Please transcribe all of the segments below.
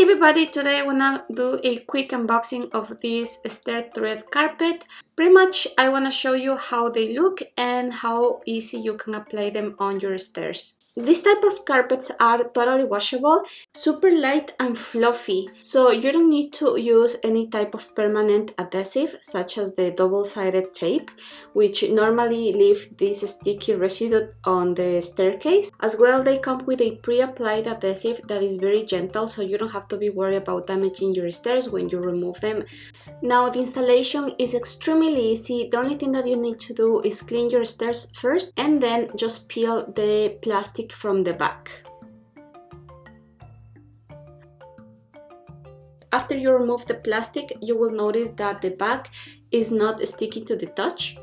everybody, today I wanna do a quick unboxing of this stair tread carpet. Pretty much I wanna show you how they look and how easy you can apply them on your stairs. This type of carpets are totally washable, super light and fluffy, so you don't need to use any type of permanent adhesive such as the double-sided tape, which normally leave this sticky residue on the staircase. As well, they come with a pre-applied adhesive that is very gentle, so you don't have to be worried about damaging your stairs when you remove them. Now, the installation is extremely easy. The only thing that you need to do is clean your stairs first and then just peel the plastic from the back. After you remove the plastic, you will notice that the back is not sticky to the touch.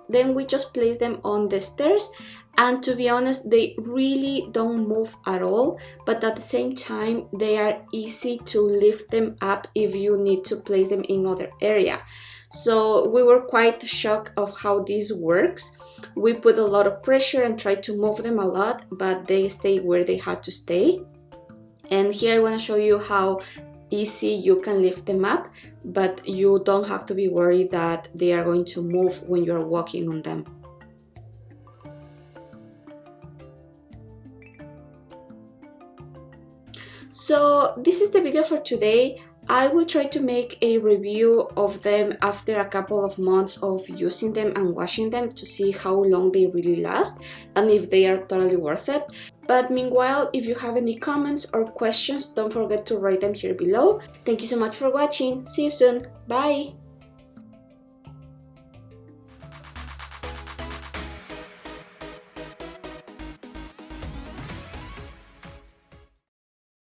Then we just place them on the stairs, and to be honest, they really don't move at all, but at the same time they are easy to lift them up if you need to place them in other area. So we were quite shocked of how this works. We put a lot of pressure and tried to move them a lot, but they stay where they had to stay. And here I want to show you how easy you can lift them up, but you don't have to be worried that they are going to move when you're walking on them. So this is the video for today. I will try to make a review of them after a couple of months of using them and washing them to see how long they really last and if they are totally worth it. But meanwhile, if you have any comments or questions, don't forget to write them here below. Thank you so much for watching. See you soon. Bye!